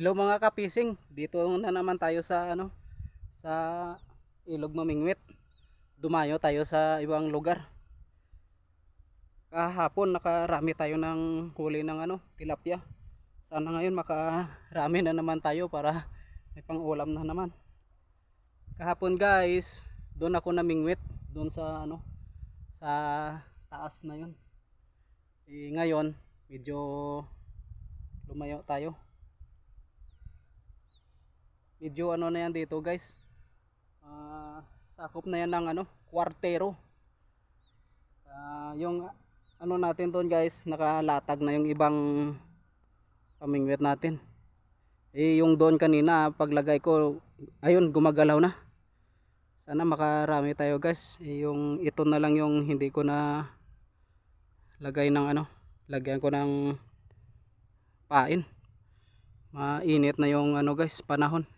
Hello mga kapising, dito na naman tayo sa sa Ilog Mamingwit. Dumayo tayo sa ibang lugar. Kahapon nakarami tayo ng huli ng tilapia. Sana ngayon makarami na naman tayo para may pang-ulam na naman. Kahapon guys, doon ako namingwit, doon sa sa taas na 'yon. Ngayon, medyo lumayo tayo. Medyo na yan dito guys. Sakop na yan ng kwartero. Yung natin doon guys, nakalatag na yung ibang pamingwit natin. Yung doon kanina paglagay ko, ayun gumagalaw na. Sana makarami tayo guys. Yung ito na lang yung hindi ko na lagay ng lagyan ko ng pain. Mainit na yung guys, panahon.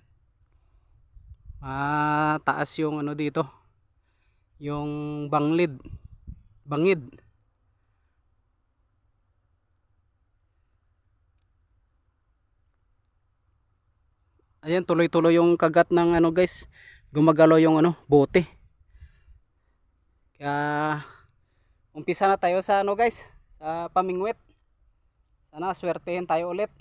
Mataas yung dito, yung bangid. Ayan, tuloy-tuloy yung kagat ng guys. Gumagalaw yung bote. Kaya umpisa na tayo sa guys, sa pamingwit. Sana swertehin tayo ulit.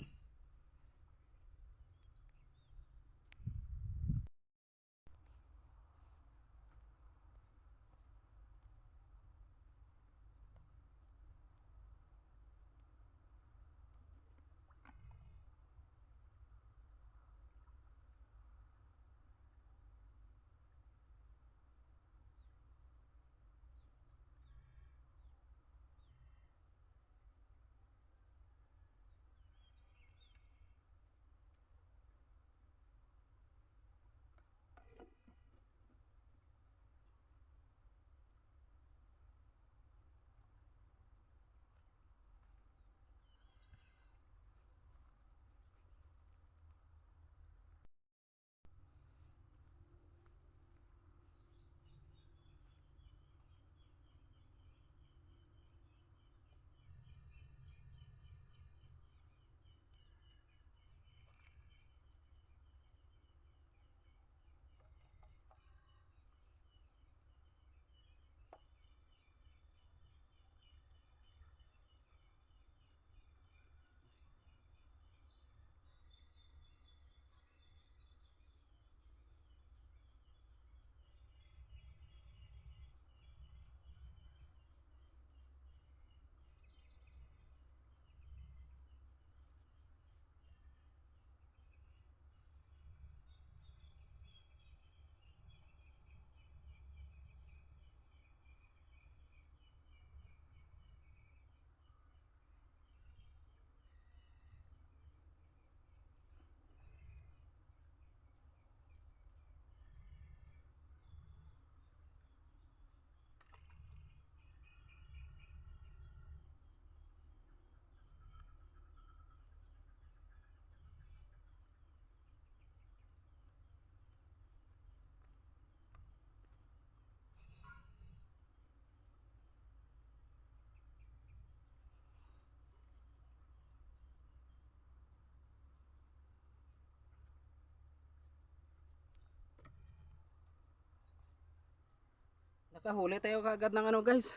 Nakahuli tayo kagad ng guys,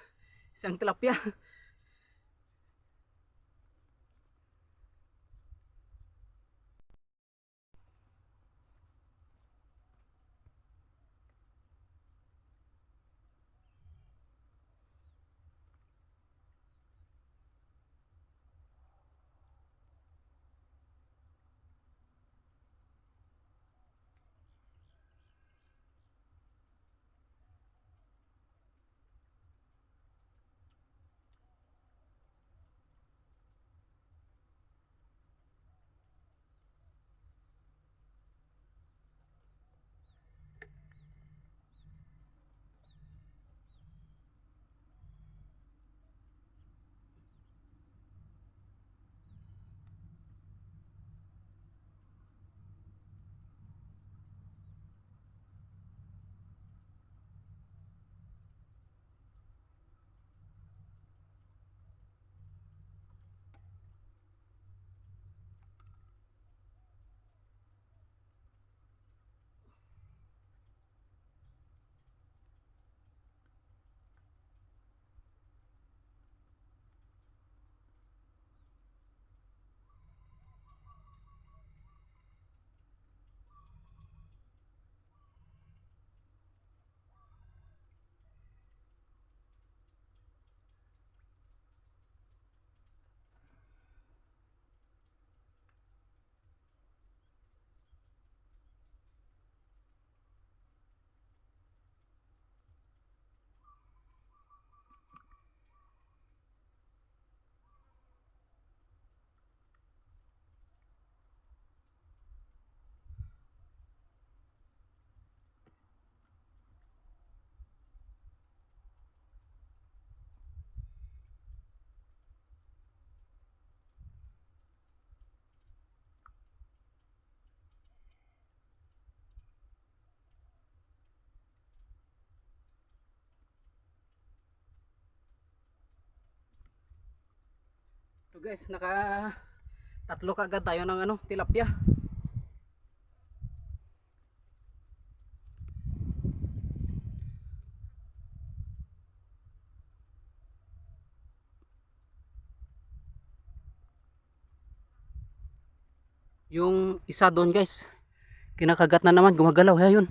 isang tilapia. guys, naka tatlo kagad tayo ng ano, tilapia. Yung isa doon guys, kinakagat na naman, gumagalaw. Ayun.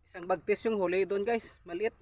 Isang bagtis yung huli doon guys, maliit.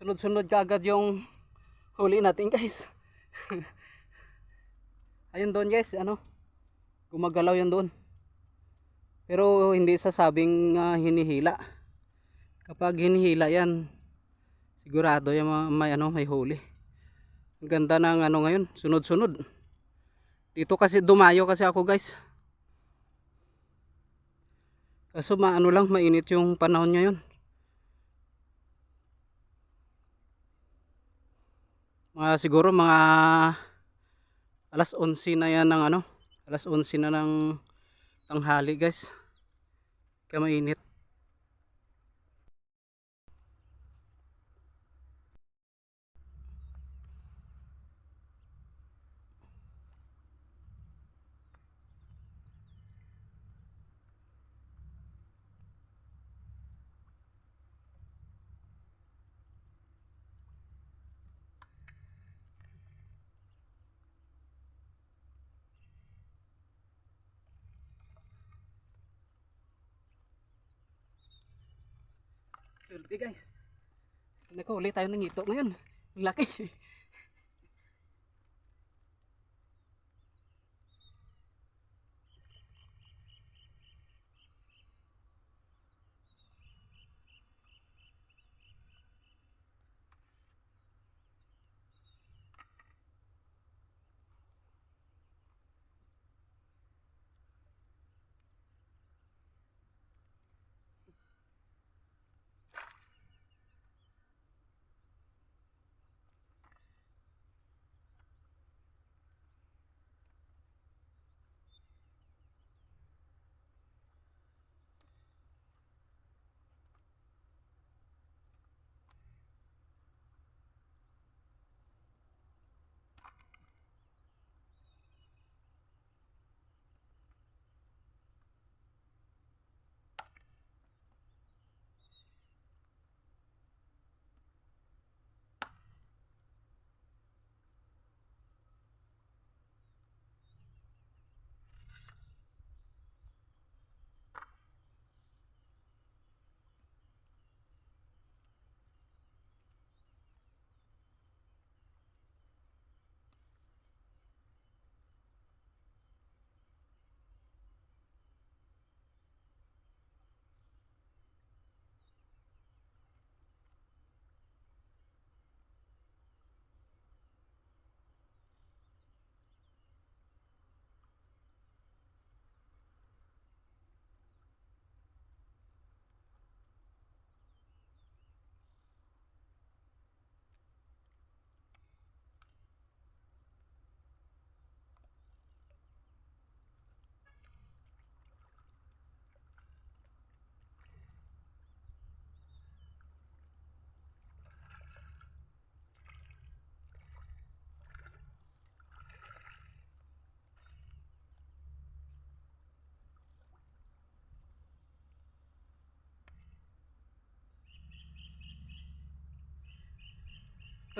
Sunod-sunod kaagad yung huli natin guys. Ayun doon guys, ano, gumagalaw yan doon. Pero hindi sasabing hinihila. Kapag hinihila yan, sigurado yung may ano, may huli. Ang ganda ng ano ngayon, sunod-sunod. Dito kasi dumayo kasi ako guys. Kaso maano lang, mainit yung panahon ngayon. Siguro mga alas 11 na yan ng ano, alas 11 na ng tanghali guys. Kaya mainit. Swerte guys. Nakahuli tayo ng ito ngayon. Ang laki.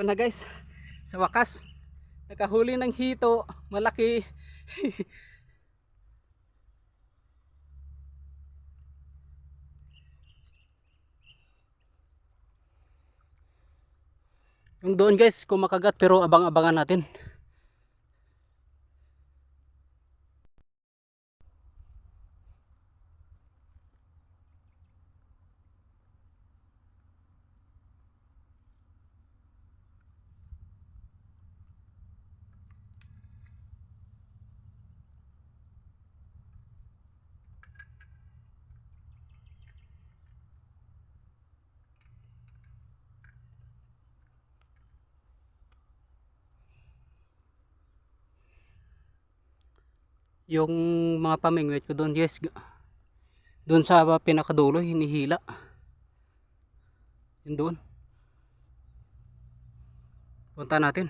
Ito na guys, sa wakas nakahuli ng hito, malaki. Yung doon guys kumakagat, pero abang-abangan natin. Yung mga pamingwit ko doon guys, doon sa pinakadulo hinihila. Yun doon. Punta natin.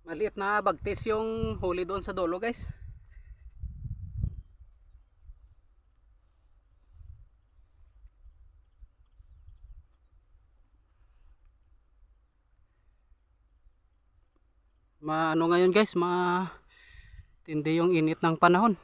Maliit na bagtis yung huli doon sa dulo guys. Ano ngayon guys, tindi yung init ng panahon.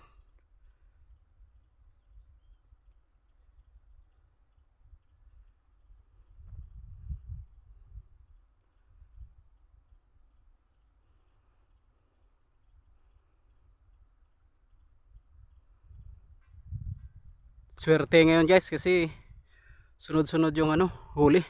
Swerte ngayon guys kasi sunod-sunod yung huli.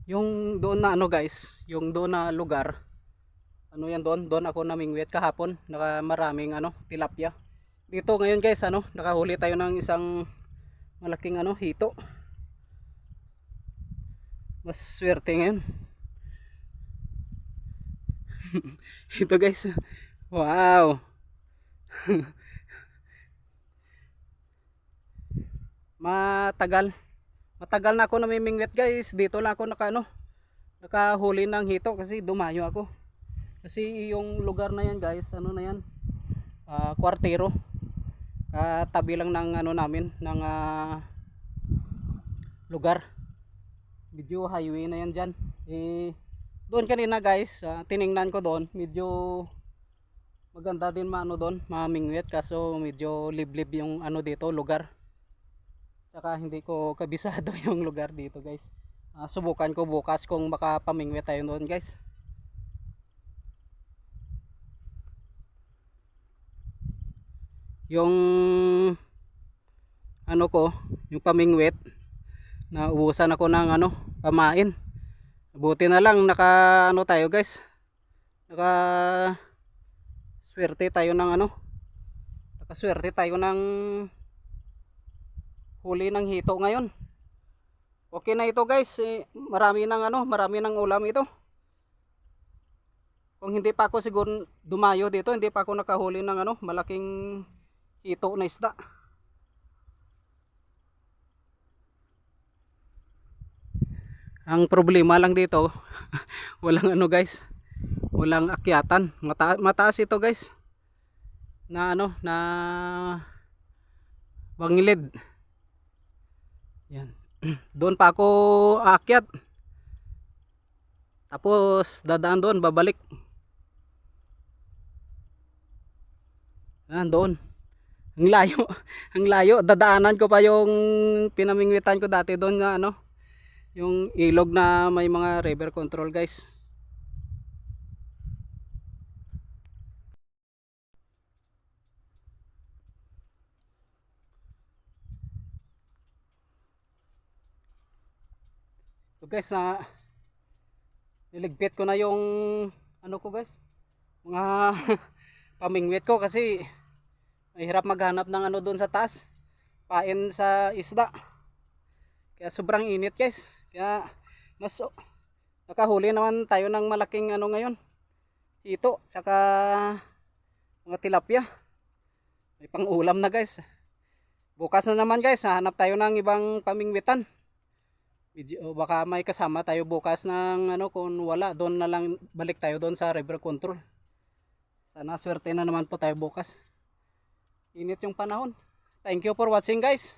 Yung doon na guys, yung doon na lugar, yan doon ako namingwit kahapon, maraming tilapia. Dito ngayon guys, nakahuli tayo ng isang malaking hito. Mas swerte ngayon. Ito guys. Wow. Matagal na ako namimingwit guys. Dito lang ako nakahuli ng hito kasi dumayo ako. Kasi yung lugar na yan guys, na yan? Kwartero. Katabi lang ng namin ng lugar. Medyo highway na yan diyan. Doon kanina guys, tiningnan ko doon, medyo maganda din doon, mamingwit, kaso medyo liblib yung dito lugar. Saka hindi ko kabisado yung lugar dito guys. Subukan ko bukas kung makapamingwit tayo doon guys. Yung ano ko, yung pamingwit, naubusan ako ng ano, pamain. Buti na lang naka ano tayo guys. Naka swerte tayo ng ano. Nakaswerte tayo ng huli ng hito ngayon. Okay na ito guys. Marami ng ano, marami ng ulam ito. Kung hindi pa ako siguro dumayo dito, hindi pa ako nakahuli ng ano, malaking hito na isda. Ang problema lang dito, walang ano guys, walang akyatan. Mataas ito guys. Na ano, na bangilid. Yan. Doon pa ako aakyat. Tapos dadaan doon, babalik. Doon. Ang layo, ang layo. Dadaanan ko pa yung pinamingwitan ko dati doon na ano, yung ilog na may mga river control guys. So guys, na niligpit ko na yung ano ko guys, mga pamingwit ko kasi mahirap maghanap ng ano doon sa taas, pain sa isda. Kaya sobrang init guys. Kaya mas nakahuli naman tayo ng malaking ano ngayon, hito, saka mga tilapia. May pang ulam na guys. Bukas na naman guys, hanap tayo ng ibang pamingwitan. Baka may kasama tayo bukas ng ano, kung wala, doon na lang balik tayo doon sa river control. Sana swerte na naman po tayo bukas. Init yung panahon. Thank you for watching guys.